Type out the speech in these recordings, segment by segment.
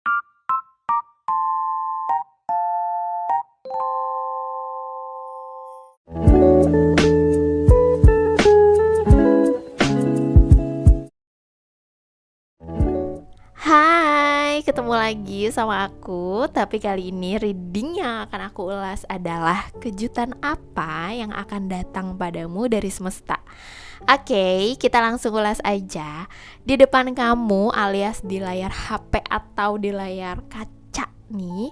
Hai, ketemu lagi sama aku. Tapi kali ini reading yang akan aku ulas adalah kejutan apa yang akan datang padamu dari semesta. Oke, kita langsung ulas aja. Di depan kamu alias di layar HP atau di layar kaca nih,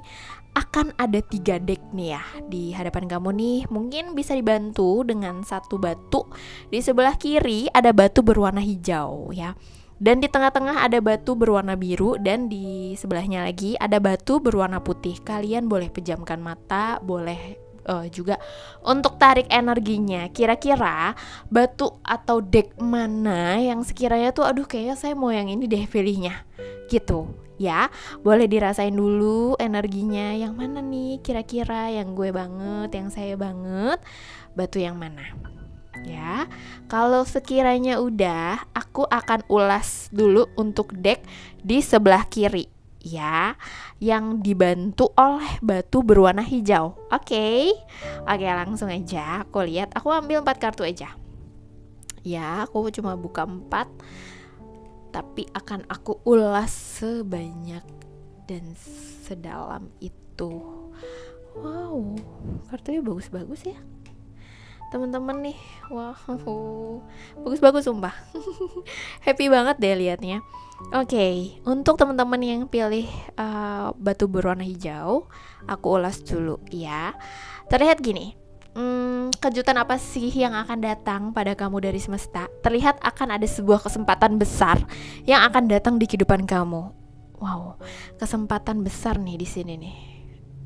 akan ada 3 deck nih ya di hadapan kamu nih. Mungkin bisa dibantu dengan satu batu. Di sebelah kiri ada batu berwarna hijau ya. Dan di tengah-tengah ada batu berwarna biru, dan di sebelahnya lagi ada batu berwarna putih. Kalian boleh pejamkan mata, boleh juga untuk tarik energinya. Kira-kira batu atau deck mana yang sekiranya tuh aduh kayaknya saya mau yang ini deh pilihnya. Gitu ya. Boleh dirasain dulu energinya yang mana nih kira-kira, yang gue banget, yang saya banget, batu yang mana? Ya, kalau sekiranya udah, aku akan ulas dulu untuk deck di sebelah kiri ya, yang dibantu oleh batu berwarna hijau. Oke, langsung aja aku lihat. Aku ambil 4 kartu aja. Ya, aku cuma buka 4, tapi akan aku ulas sebanyak dan sedalam itu. Wow, kartunya bagus-bagus ya teman-teman nih. Wow, bagus-bagus sumpah. Happy banget deh liatnya. Oke, untuk teman-teman yang pilih batu berwarna hijau, aku ulas dulu ya. Terlihat gini, kejutan apa sih yang akan datang pada kamu dari semesta? Terlihat akan ada sebuah kesempatan besar yang akan datang di kehidupan kamu. Wow, kesempatan besar nih di sini nih.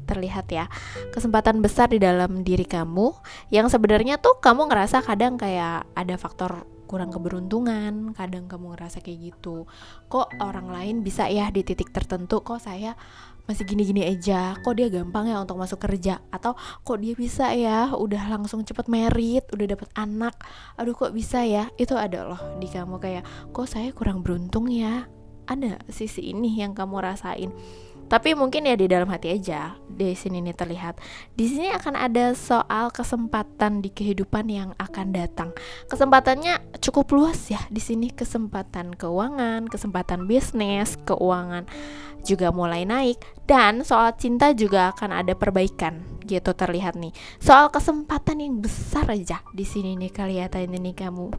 Terlihat ya, kesempatan besar di dalam diri kamu yang sebenarnya tuh kamu ngerasa kadang kayak ada faktor kurang keberuntungan. Kadang kamu ngerasa kayak gitu, kok orang lain bisa ya di titik tertentu, kok saya masih gini-gini aja, kok dia gampang ya untuk masuk kerja, atau kok dia bisa ya udah langsung cepet merit, udah dapet anak, aduh kok bisa ya. Itu ada loh di kamu kayak, kok saya kurang beruntung ya. Ada sisi ini yang kamu rasain. Tapi mungkin ya di dalam hati aja. Di sini nih terlihat. Di sini akan ada soal kesempatan di kehidupan yang akan datang. Kesempatannya cukup luas ya. Di sini kesempatan keuangan, kesempatan bisnis, keuangan juga mulai naik, dan soal cinta juga akan ada perbaikan. Gitu terlihat nih. Soal kesempatan yang besar aja di sini nih kelihatan ini kamu.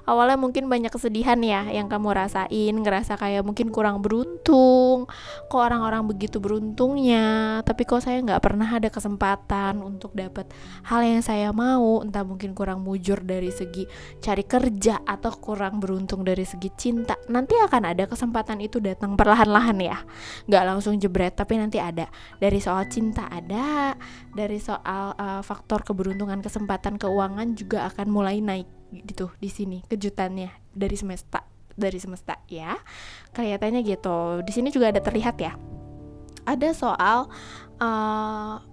Awalnya mungkin banyak kesedihan ya yang kamu rasain, ngerasa kayak mungkin kurang beruntung. Kok orang-orang begitu beruntungnya, tapi kok saya nggak pernah ada kesempatan untuk dapat hal yang saya mau. Entah mungkin kurang mujur dari segi cari kerja, atau kurang beruntung dari segi cinta. Nanti akan ada kesempatan itu datang perlahan-lahan ya, nggak langsung jebret, tapi nanti ada. Dari soal cinta ada, dari soal faktor keberuntungan, kesempatan keuangan juga akan mulai naik gitu. Di sini kejutannya dari semesta ya, kelihatannya gitu. Di sini juga ada terlihat ya, ada soal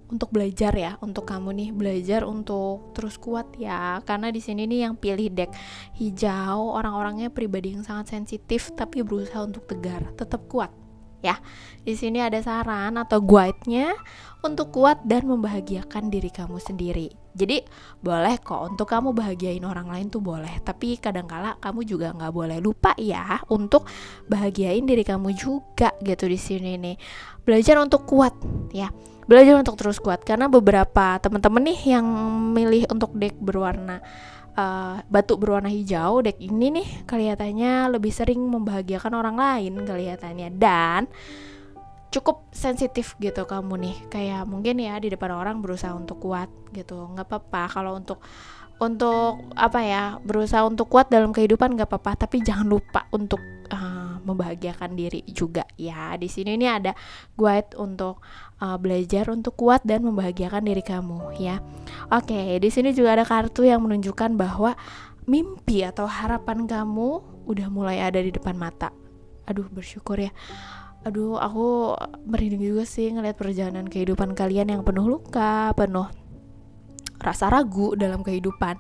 untuk belajar ya, untuk kamu nih belajar untuk terus kuat ya, karena di sini nih yang pilih deck hijau orang-orangnya pribadi yang sangat sensitif, tapi berusaha untuk tegar, tetap kuat ya. Di sini ada saran atau guide-nya untuk kuat dan membahagiakan diri kamu sendiri. Jadi boleh kok untuk kamu bahagiain orang lain tuh boleh, tapi kadangkala kamu juga nggak boleh lupa ya untuk bahagiain diri kamu juga gitu. Di sini nih belajar untuk kuat ya, belajar untuk terus kuat, karena beberapa teman-teman nih yang milih untuk deck berwarna batu berwarna hijau, deck ini nih kelihatannya lebih sering membahagiakan orang lain kelihatannya, dan cukup sensitif gitu kamu nih, kayak mungkin ya di depan orang berusaha untuk kuat gitu. Nggak apa-apa kalau untuk apa ya, berusaha untuk kuat dalam kehidupan nggak apa-apa, tapi jangan lupa untuk membahagiakan diri juga ya. Di sini nih ada guide untuk belajar untuk kuat dan membahagiakan diri kamu ya. Oke, di sini juga ada kartu yang menunjukkan bahwa mimpi atau harapan kamu udah mulai ada di depan mata. Aduh, bersyukur ya. Aduh, aku merinding juga sih ngeliat perjalanan kehidupan kalian yang penuh luka, penuh rasa ragu dalam kehidupan.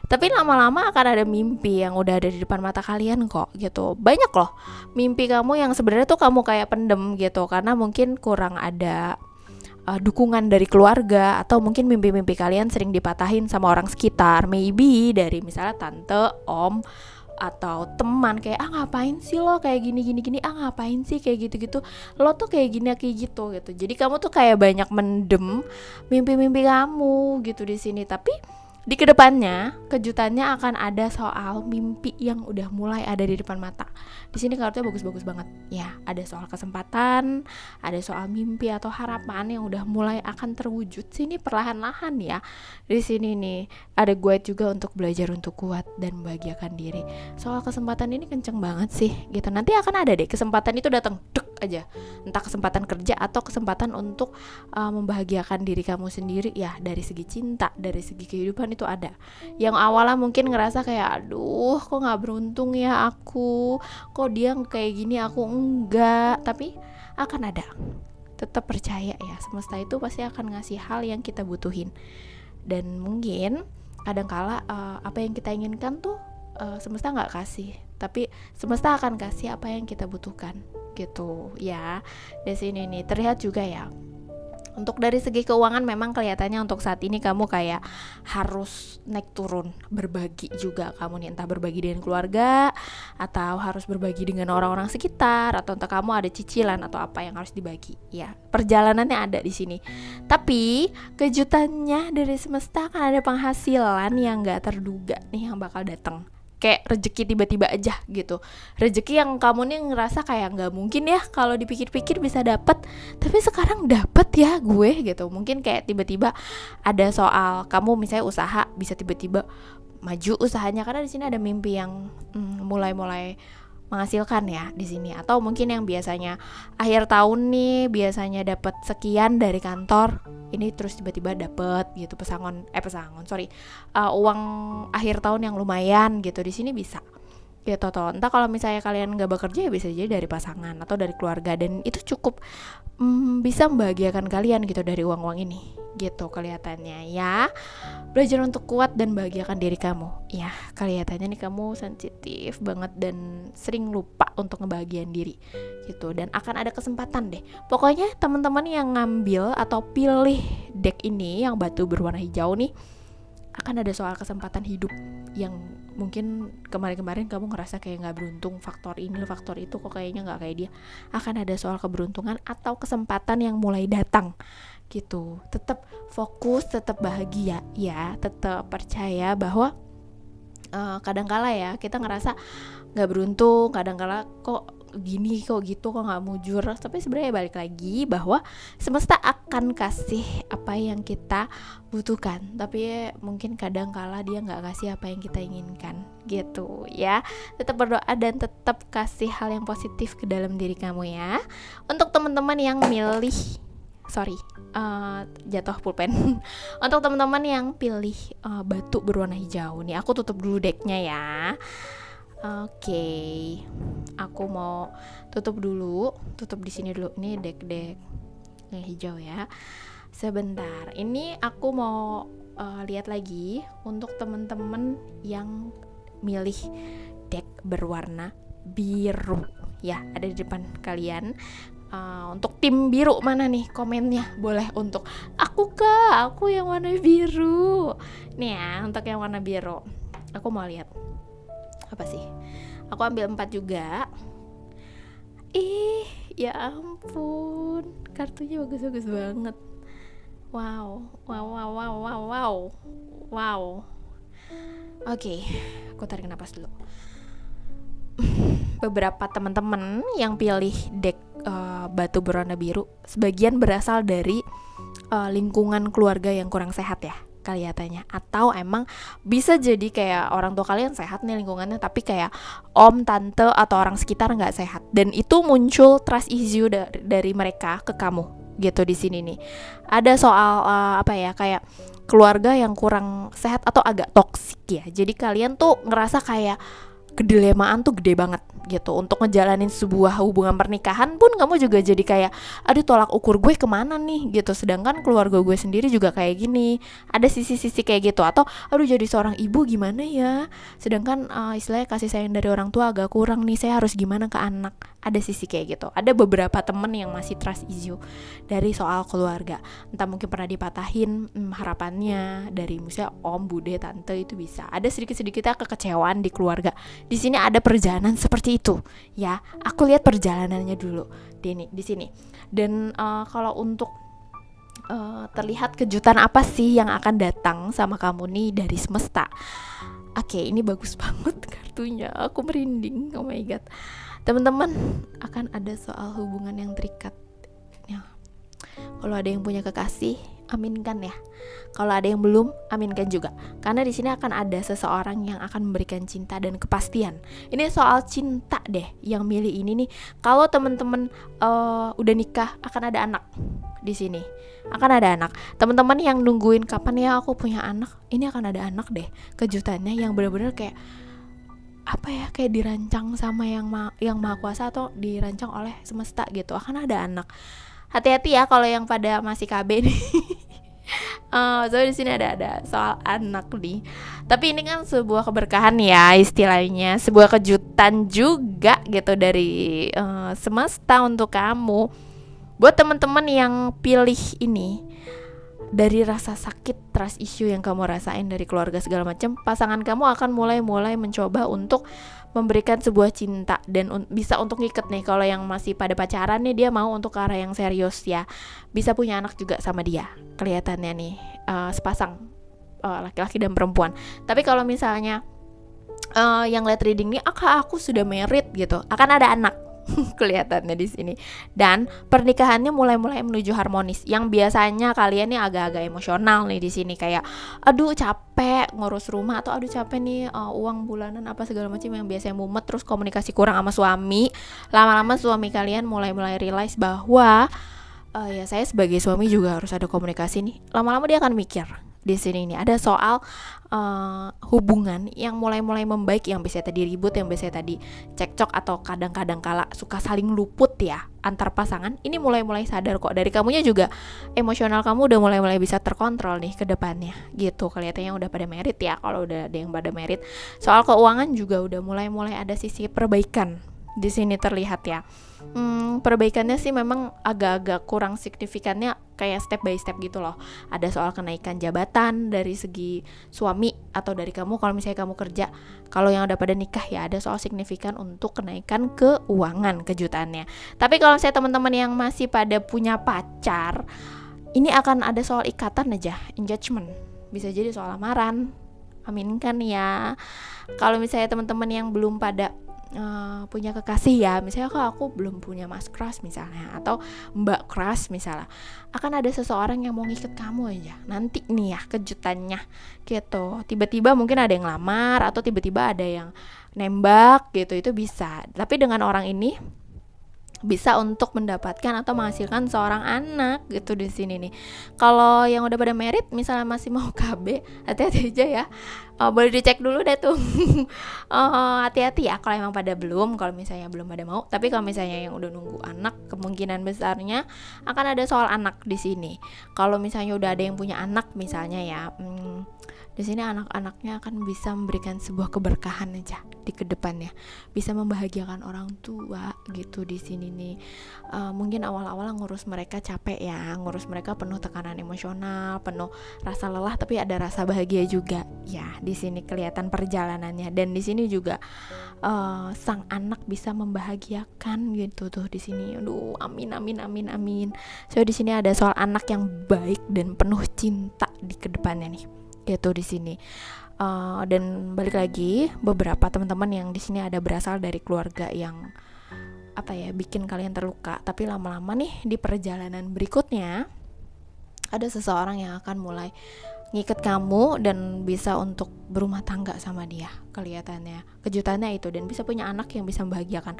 Tapi lama-lama akan ada mimpi yang udah ada di depan mata kalian kok gitu. Banyak loh mimpi kamu yang sebenarnya tuh kamu kayak pendem gitu, karena mungkin kurang ada dukungan dari keluarga, atau mungkin mimpi-mimpi kalian sering dipatahin sama orang sekitar, maybe dari misalnya tante, om, atau teman, kayak ngapain sih lo kayak gini, ngapain sih kayak gitu-gitu, lo tuh kayak gini kayak gitu. Jadi kamu tuh kayak banyak mendem mimpi-mimpi kamu gitu di sini. Tapi di kedepannya kejutannya akan ada soal mimpi yang udah mulai ada di depan mata. Di sini kartunya bagus-bagus banget. Ya, ada soal kesempatan, ada soal mimpi atau harapan yang udah mulai akan terwujud. Sini perlahan-lahan ya. Di sini nih ada guide juga untuk belajar untuk kuat dan membahagiakan diri. Soal kesempatan ini kenceng banget sih gitu. Nanti akan ada deh kesempatan itu datang dek aja. Entah kesempatan kerja atau kesempatan untuk membahagiakan diri kamu sendiri ya, dari segi cinta, dari segi kehidupan itu ada. Yang awalnya mungkin ngerasa kayak aduh kok gak beruntung ya aku, kok dia kayak gini aku enggak, tapi akan ada. Tetap percaya ya, semesta itu pasti akan ngasih hal yang kita butuhin. Dan mungkin kadangkala apa yang kita inginkan tuh semesta gak kasih, tapi semesta akan kasih apa yang kita butuhkan gitu ya. Di sini nih terlihat juga ya, untuk dari segi keuangan memang kelihatannya untuk saat ini kamu kayak harus naik turun, berbagi juga kamu nih, entah berbagi dengan keluarga atau harus berbagi dengan orang-orang sekitar, atau entah kamu ada cicilan atau apa yang harus dibagi ya. Perjalanannya ada di sini. Tapi kejutannya dari semesta akan ada penghasilan yang gak terduga nih yang bakal datang. Kayak rezeki tiba-tiba aja gitu. Rezeki yang kamu nih ngerasa kayak nggak mungkin ya kalau dipikir-pikir bisa dapet, tapi sekarang dapet ya gue gitu. Mungkin kayak tiba-tiba ada soal kamu misalnya usaha bisa tiba-tiba maju usahanya, karena di sini ada mimpi yang mulai-mulai menghasilkan ya di sini. Atau mungkin yang biasanya akhir tahun nih biasanya dapat sekian dari kantor, ini terus tiba-tiba dapat gitu uang akhir tahun yang lumayan gitu. Di sini bisa gitu toh. Entah kalau misalnya kalian nggak bekerja ya bisa jadi dari pasangan atau dari keluarga, dan itu cukup bisa membahagiakan kalian gitu dari uang-uang ini gitu kelihatannya ya. Belajar untuk kuat dan bahagiakan diri kamu ya. Kelihatannya nih kamu sensitif banget dan sering lupa untuk ngebahagiain diri gitu, dan akan ada kesempatan deh. Pokoknya teman-teman yang ngambil atau pilih deck ini yang batu berwarna hijau nih, akan ada soal kesempatan hidup yang mungkin kemarin-kemarin kamu ngerasa kayak gak beruntung, faktor ini faktor itu kok kayaknya gak kayak dia. Akan ada soal keberuntungan atau kesempatan yang mulai datang gitu. Tetap fokus, tetap bahagia ya, tetap percaya bahwa kadangkala ya kita ngerasa gak beruntung, kadangkala kok gini kok gitu kok nggak mujur, tapi sebenarnya balik lagi bahwa semesta akan kasih apa yang kita butuhkan, tapi mungkin kadang kala dia nggak kasih apa yang kita inginkan gitu ya. Tetap berdoa dan tetap kasih hal yang positif ke dalam diri kamu ya. Untuk teman-teman yang milih jatuh pulpen untuk teman-teman yang pilih batu berwarna hijau nih, aku tutup dulu decknya ya. Oke, aku mau tutup di sini dulu. Ini deck yang hijau ya. Sebentar, ini aku mau lihat lagi untuk teman-teman yang milih deck berwarna biru ya, ada di depan kalian. Untuk tim biru mana nih komennya, boleh untuk aku yang warna biru nih ya. Untuk yang warna biru aku mau lihat apa sih, aku ambil 4 juga. Ya ampun, kartunya bagus-bagus banget. Wow. Oke, aku tarik napas dulu. Beberapa teman-teman yang pilih deck batu berwarna biru, sebagian berasal dari lingkungan keluarga yang kurang sehat ya kelihatannya, atau emang bisa jadi kayak orang tua kalian sehat nih lingkungannya, tapi kayak om, tante atau orang sekitar nggak sehat, dan itu muncul trust issue dari mereka ke kamu gitu. Di sini nih ada soal kayak keluarga yang kurang sehat atau agak toksik ya. Jadi kalian tuh ngerasa kayak kedelemaan tuh gede banget gitu. Untuk ngejalanin sebuah hubungan pernikahan pun kamu juga jadi kayak, aduh tolak ukur gue kemana nih gitu. Sedangkan keluarga gue sendiri juga kayak gini, ada sisi-sisi kayak gitu. Atau aduh jadi seorang ibu gimana ya, sedangkan istilahnya kasih sayang dari orang tua agak kurang nih, saya harus gimana ke anak. Ada sisi kayak gitu. Ada beberapa temen yang masih trust issue dari soal keluarga, entah mungkin pernah dipatahin harapannya dari misalnya om, bude, tante, itu bisa. Ada sedikit-sedikitnya kekecewaan di keluarga. Di sini ada perjalanan seperti itu ya. Aku lihat perjalanannya dulu di sini. Dan kalau untuk terlihat kejutan apa sih yang akan datang sama kamu nih dari semesta. Oke, ini bagus banget kartunya. Aku merinding. Oh my god. Teman-teman, akan ada soal hubungan yang terikat. Ya. Kalau ada yang punya kekasih, aminkan ya. Kalau ada yang belum, aminkan juga. Karena di sini akan ada seseorang yang akan memberikan cinta dan kepastian. Ini soal cinta deh yang milih ini nih. Kalau teman-teman udah nikah, akan ada anak di sini. Akan ada anak. Teman-teman yang nungguin kapan ya aku punya anak, ini akan ada anak deh. Kejutannya yang benar-benar kayak apa ya, kayak dirancang sama yang Maha Kuasa atau dirancang oleh semesta gitu. Akan ada anak. Hati-hati ya kalau yang pada masih KB nih. So di sini ada soal anak nih. Tapi ini kan sebuah keberkahan ya istilahnya, sebuah kejutan juga gitu dari semesta untuk kamu. Buat teman-teman yang pilih ini, dari rasa sakit trust issue yang kamu rasain dari keluarga segala macam, pasangan kamu akan mulai mencoba untuk memberikan sebuah cinta dan bisa untuk ngiket nih. Kalau yang masih pada pacaran nih, dia mau untuk ke arah yang serius ya, bisa punya anak juga sama dia kelihatannya nih, sepasang laki-laki dan perempuan. Tapi kalau misalnya yang lihat reading nih, aku sudah married gitu, akan ada anak kelihatannya di sini. Dan pernikahannya mulai menuju harmonis. Yang biasanya kalian nih agak-agak emosional nih di sini, kayak aduh capek ngurus rumah, atau aduh capek nih uang bulanan apa segala macam yang biasanya mumet, terus komunikasi kurang sama suami. Lama-lama suami kalian mulai realize bahwa ya saya sebagai suami juga harus ada komunikasi nih. Lama-lama dia akan mikir. Di sini nih ada soal hubungan yang mulai membaik, yang biasanya tadi ribut, yang biasanya tadi cekcok atau kadang-kadang kala suka saling luput ya antar pasangan. Ini mulai sadar kok, dari kamunya juga emosional kamu udah mulai bisa terkontrol nih ke depannya gitu. Kelihatannya udah pada merit ya, kalau udah ada yang pada merit. Soal keuangan juga udah mulai ada sisi perbaikan di sini terlihat ya. Perbaikannya sih memang agak-agak kurang signifikannya, kayak step by step gitu loh. Ada soal kenaikan jabatan dari segi suami atau dari kamu kalau misalnya kamu kerja. Kalau yang udah pada nikah ya ada soal signifikan untuk kenaikan keuangan kejutannya. Tapi kalau misalnya teman-teman yang masih pada punya pacar, ini akan ada soal ikatan aja, engagement. Bisa jadi soal lamaran. Aminkan ya. Kalau misalnya teman-teman yang belum pada punya kekasih ya, misalnya aku belum punya mas crush misalnya, atau mbak crush misalnya, akan ada seseorang yang mau ngikat kamu aja nanti nih ya kejutannya gitu. Tiba-tiba mungkin ada yang lamar, atau tiba-tiba ada yang nembak gitu, itu bisa. Tapi dengan orang ini bisa untuk mendapatkan atau menghasilkan seorang anak gitu di sini nih. Kalau yang udah pada merit misalnya masih mau KB, hati-hati aja ya. Boleh dicek dulu deh tuh. Hati-hati ya kalau emang pada belum, kalau misalnya belum pada mau. Tapi kalau misalnya yang udah nunggu anak, kemungkinan besarnya akan ada soal anak di sini. Kalau misalnya udah ada yang punya anak misalnya ya, di sini anak-anaknya akan bisa memberikan sebuah keberkahan aja di kedepannya, bisa membahagiakan orang tua gitu di sini nih. Mungkin awal-awal ngurus mereka capek ya, ngurus mereka penuh tekanan emosional, penuh rasa lelah, tapi ada rasa bahagia juga ya. Di sini kelihatan perjalanannya, dan di sini juga sang anak bisa membahagiakan gitu tuh di sini. Aduh, amin. So di sini ada soal anak yang baik dan penuh cinta di kedepannya nih. Gitu di sini. Dan balik lagi, beberapa teman-teman yang di sini ada berasal dari keluarga yang bikin kalian terluka, tapi lama-lama nih di perjalanan berikutnya ada seseorang yang akan mulai ngikat kamu dan bisa untuk berumah tangga sama dia kelihatannya. Kejutannya itu, dan bisa punya anak yang bisa membahagiakan.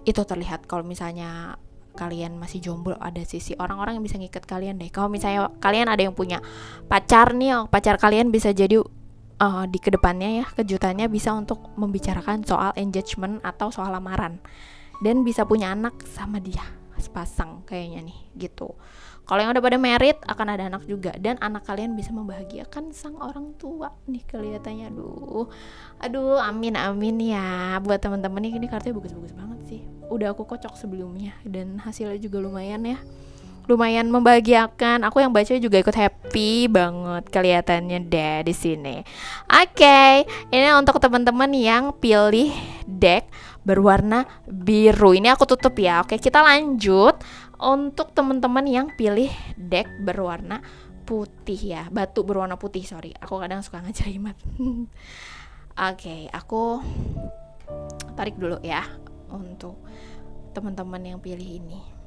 Itu terlihat. Kalau misalnya kalian masih jomblo, ada sisi orang-orang yang bisa ngikat kalian deh. Kalau misalnya kalian ada yang punya pacar nih, pacar kalian bisa jadi di kedepannya ya, kejutannya bisa untuk membicarakan soal engagement atau soal lamaran, dan bisa punya anak sama dia sepasang kayaknya nih gitu. Kalau yang udah pada married akan ada anak juga, dan anak kalian bisa membahagiakan sang orang tua nih kelihatannya. Aduh, amin ya buat teman-teman nih. Ini kartunya bagus-bagus banget sih. Udah aku kocok sebelumnya dan hasilnya juga lumayan ya. Lumayan membahagiakan. Aku yang baca juga ikut happy banget kelihatannya deh di sini. Oke, ini untuk teman-teman yang pilih deck berwarna biru. Ini aku tutup ya. Oke, kita lanjut untuk teman-teman yang pilih deck berwarna putih ya. Batu berwarna putih, sorry. Aku kadang suka ngejelimet. Oke, aku tarik dulu ya untuk teman-teman yang pilih ini.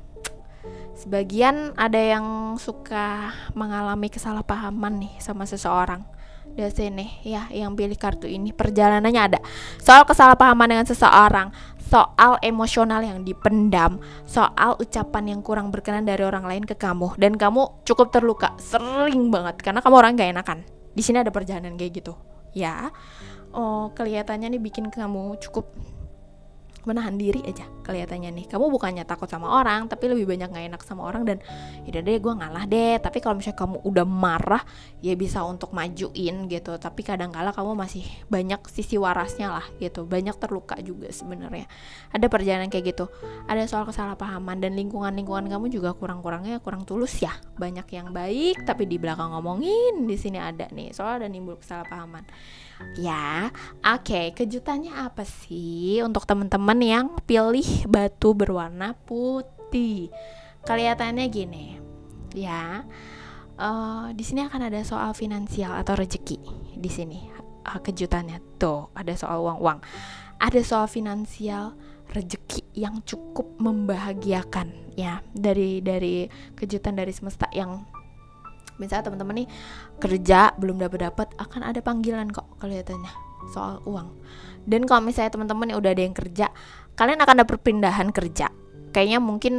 Sebagian ada yang suka mengalami kesalahpahaman nih sama seseorang. Dari sini ya, yang pilih kartu ini perjalanannya ada soal kesalahpahaman dengan seseorang, soal emosional yang dipendam, soal ucapan yang kurang berkenan dari orang lain ke kamu, dan kamu cukup terluka sering banget karena kamu orang gak enakan. Di sini ada perjalanan kayak gitu ya. Kelihatannya nih bikin kamu cukup menahan diri aja kelihatannya nih. Kamu bukannya takut sama orang, tapi lebih banyak gak enak sama orang, dan yaudah deh gue ngalah deh. Tapi kalau misalnya kamu udah marah, ya bisa untuk majuin gitu. Tapi kadang-kala kamu masih banyak sisi warasnya lah gitu, banyak terluka juga sebenarnya. Ada perjalanan kayak gitu. Ada soal kesalahpahaman, dan lingkungan kamu juga kurang tulus ya. Banyak yang baik tapi di belakang ngomongin. Di sini ada nih, soal ada nimbul kesalahpahaman ya. Oke, kejutannya apa sih untuk teman-teman yang pilih batu berwarna putih? Kelihatannya gini ya, di sini akan ada soal finansial atau rezeki. Di sini kejutannya tuh ada soal uang, ada soal finansial, rezeki yang cukup membahagiakan ya. Dari kejutan dari semesta yang misalnya teman-teman nih kerja belum dapat akan ada panggilan kok kelihatannya soal uang. Dan kalau misalnya teman-teman udah ada yang kerja, kalian akan ada perpindahan kerja. Kayaknya mungkin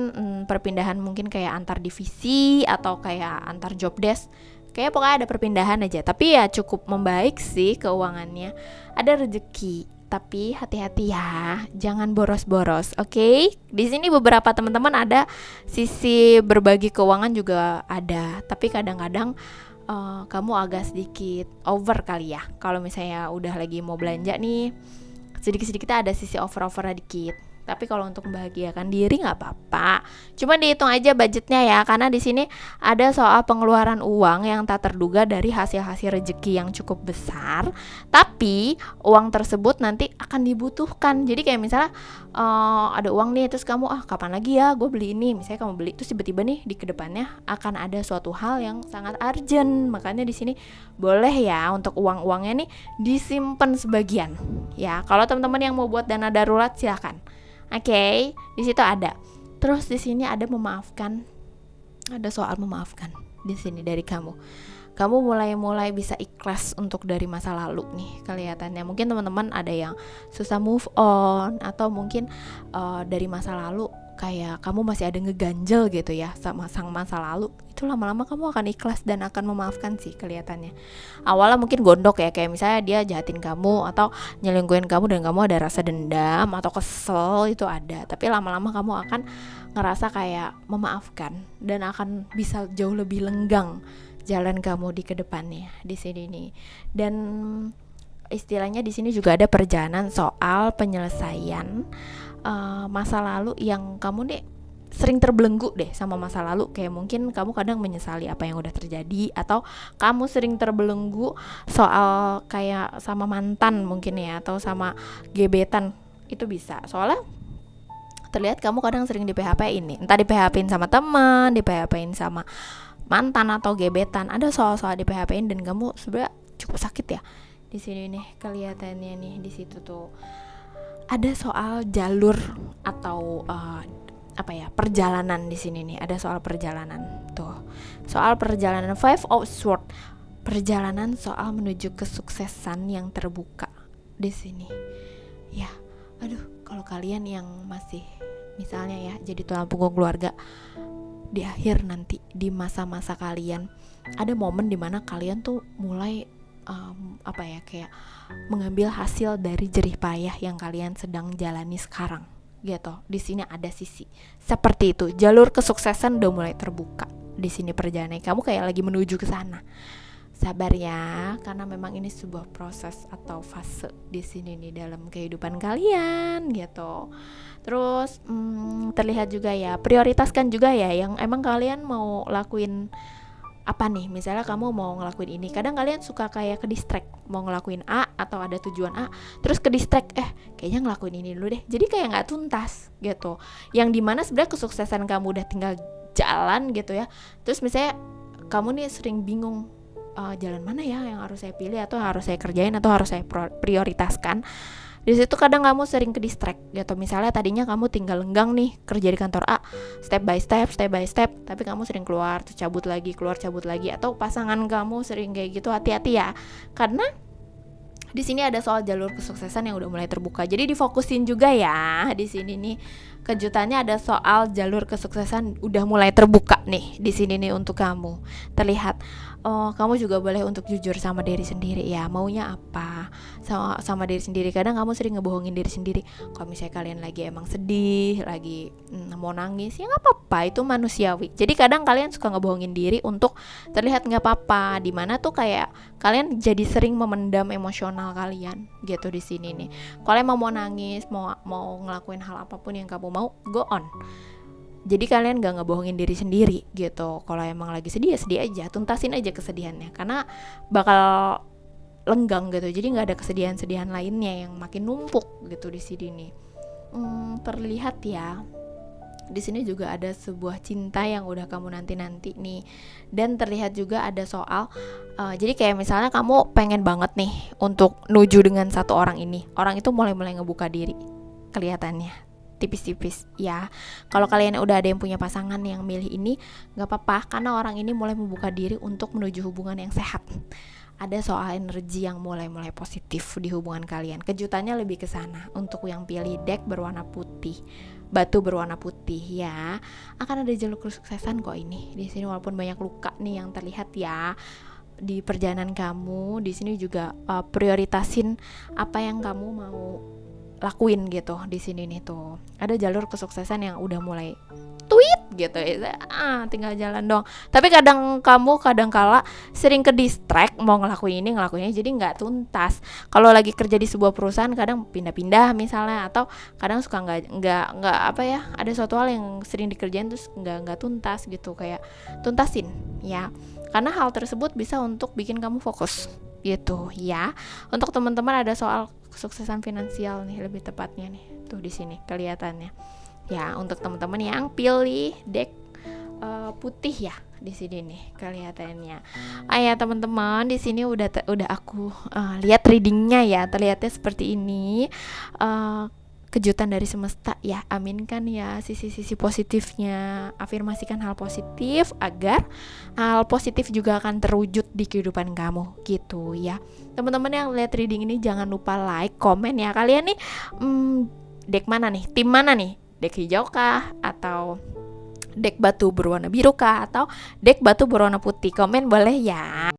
perpindahan mungkin kayak antar divisi atau kayak antar job desk. Kayak pokoknya ada perpindahan aja. Tapi ya cukup membaik sih keuangannya. Ada rezeki. Tapi hati-hati ya, jangan boros-boros, oke? Di sini beberapa teman-teman ada sisi berbagi keuangan juga ada, tapi kadang-kadang kamu agak sedikit over kali ya. Kalau misalnya udah lagi mau belanja nih, sedikit-sedikit ada sisi over-over dikit. Tapi kalau untuk membahagiakan diri nggak apa-apa. Cuma dihitung aja budgetnya ya, karena di sini ada soal pengeluaran uang yang tak terduga dari hasil-hasil rezeki yang cukup besar. Tapi uang tersebut nanti akan dibutuhkan. Jadi kayak misalnya ada uang nih, terus kamu kapan lagi ya gue beli ini. Misalnya kamu beli, terus tiba-tiba nih di kedepannya akan ada suatu hal yang sangat urgent. Makanya di sini boleh ya untuk uang-uangnya nih disimpan sebagian. Ya, kalau teman-teman yang mau buat dana darurat silakan. Oke, di situ ada. Terus di sini ada memaafkan. Ada soal memaafkan di sini dari kamu. Kamu mulai bisa ikhlas untuk dari masa lalu nih kelihatannya. Mungkin teman-teman ada yang susah move on, atau mungkin dari masa lalu kayak kamu masih ada ngeganjel gitu ya sama sang masa lalu. Itu lama-lama kamu akan ikhlas dan akan memaafkan sih kelihatannya. Awalnya mungkin gondok ya, kayak misalnya dia jahatin kamu atau nyelingkuhin kamu dan kamu ada rasa dendam atau kesel, itu ada. Tapi lama-lama kamu akan ngerasa kayak memaafkan dan akan bisa jauh lebih lenggang jalan kamu di kedepannya di sini nih. Dan istilahnya di sini juga ada perjalanan soal penyelesaian masa lalu yang kamu nih sering terbelenggu deh sama masa lalu. Kayak mungkin kamu kadang menyesali apa yang udah terjadi, atau kamu sering terbelenggu soal kayak sama mantan mungkin ya, atau sama gebetan. Itu bisa, soalnya terlihat kamu kadang sering di PHP-in nih. Entah di PHP-in sama teman, di PHP-in sama mantan atau gebetan. Ada soal-soal di PHP-in dan kamu sebenarnya cukup sakit ya. Di sini nih kelihatannya nih, di situ tuh ada soal jalur atau perjalanan di sini nih. Ada soal perjalanan tuh. Soal perjalanan Five of Swords. Perjalanan soal menuju kesuksesan yang terbuka di sini. Ya, aduh, kalau kalian yang masih misalnya ya jadi tulang punggung keluarga, di akhir nanti di masa-masa kalian ada momen dimana kalian tuh mulai kayak mengambil hasil dari jerih payah yang kalian sedang jalani sekarang gitu. Di sini ada sisi seperti itu. Jalur kesuksesan udah mulai terbuka di sini perjalanan kamu kayak lagi menuju ke sana. Sabar ya, karena memang ini sebuah proses atau fase di sini nih dalam kehidupan kalian gitu. Terus terlihat juga ya, prioritaskan juga ya yang emang kalian mau lakuin apa nih. Misalnya kamu mau ngelakuin ini, kadang kalian suka kayak ke distract, mau ngelakuin A atau ada tujuan A, terus ke distract, kayaknya ngelakuin ini dulu deh, jadi kayak nggak tuntas gitu. Yang dimana sebenarnya kesuksesan kamu udah tinggal jalan gitu ya. Terus misalnya kamu nih sering bingung, jalan mana ya yang harus saya pilih atau harus saya kerjain atau harus saya prioritaskan. Di situ kadang kamu sering ke distract gitu. Misalnya tadinya kamu tinggal lenggang nih kerja di kantor A, step by step, tapi kamu sering keluar, terus cabut lagi, atau pasangan kamu sering kayak gitu. Hati-hati ya, karena di sini ada soal jalur kesuksesan yang udah mulai terbuka. Jadi difokusin juga ya di sini nih. Kejutannya ada soal jalur kesuksesan udah mulai terbuka nih di sini nih untuk kamu. Terlihat kamu juga boleh untuk jujur sama diri sendiri ya, maunya apa sama diri sendiri. Kadang kamu sering ngebohongin diri sendiri. Kalau misalnya kalian lagi emang sedih, lagi mau nangis, ya nggak apa-apa, itu manusiawi. Jadi kadang kalian suka ngebohongin diri untuk terlihat nggak apa-apa. Dimana tuh kayak kalian jadi sering memendam emosional kalian gitu di sini nih. Kalian mau nangis, mau ngelakuin hal apapun yang kamu mau, go on. Jadi kalian gak ngebohongin diri sendiri gitu. Kalau emang lagi sedih ya sedih aja, tuntasin aja kesedihannya, karena bakal lenggang gitu. Jadi gak ada kesedihan-sedihan lainnya yang makin numpuk gitu di sini nih. Terlihat ya, di sini juga ada sebuah cinta yang udah kamu nanti nih. Dan terlihat juga ada soal jadi kayak misalnya kamu pengen banget nih untuk nuju dengan satu orang ini. Orang itu mulai ngebuka diri, kelihatannya tipis-tipis ya. Kalau kalian udah ada yang punya pasangan yang milih ini, gak apa-apa, karena orang ini mulai membuka diri untuk menuju hubungan yang sehat. Ada soal energi yang mulai positif di hubungan kalian. Kejutannya lebih ke sana. Untuk yang pilih deck berwarna putih, batu berwarna putih ya, akan ada jalur kesuksesan kok ini. Di sini walaupun banyak luka nih yang terlihat ya di perjalanan kamu, di sini juga prioritasin apa yang kamu mau lakuin gitu. Di sini nih tuh ada jalur kesuksesan yang udah mulai tweet gitu ya, tinggal jalan dong. Tapi kadang kala sering ke distract, mau ngelakuinnya jadi nggak tuntas. Kalau lagi kerja di sebuah perusahaan kadang pindah-pindah misalnya, atau kadang suka nggak ada suatu hal yang sering dikerjain terus nggak tuntas gitu. Kayak tuntasin ya, karena hal tersebut bisa untuk bikin kamu fokus gitu ya. Untuk teman-teman ada soal kesuksesan finansial nih, lebih tepatnya nih tuh di sini kelihatannya ya. Untuk teman-teman yang pilih deck putih ya, di sini nih kelihatannya. Ya teman-teman, di sini udah aku lihat readingnya ya, terlihatnya seperti ini. Kejutan dari semesta ya, aminkan ya sisi-sisi positifnya, afirmasikan hal positif agar hal positif juga akan terwujud di kehidupan kamu gitu ya. Teman-teman yang lihat reading ini jangan lupa like, komen ya, kalian nih deck mana nih, tim mana nih, deck hijau kah atau deck batu berwarna biru kah atau deck batu berwarna putih? Komen boleh ya.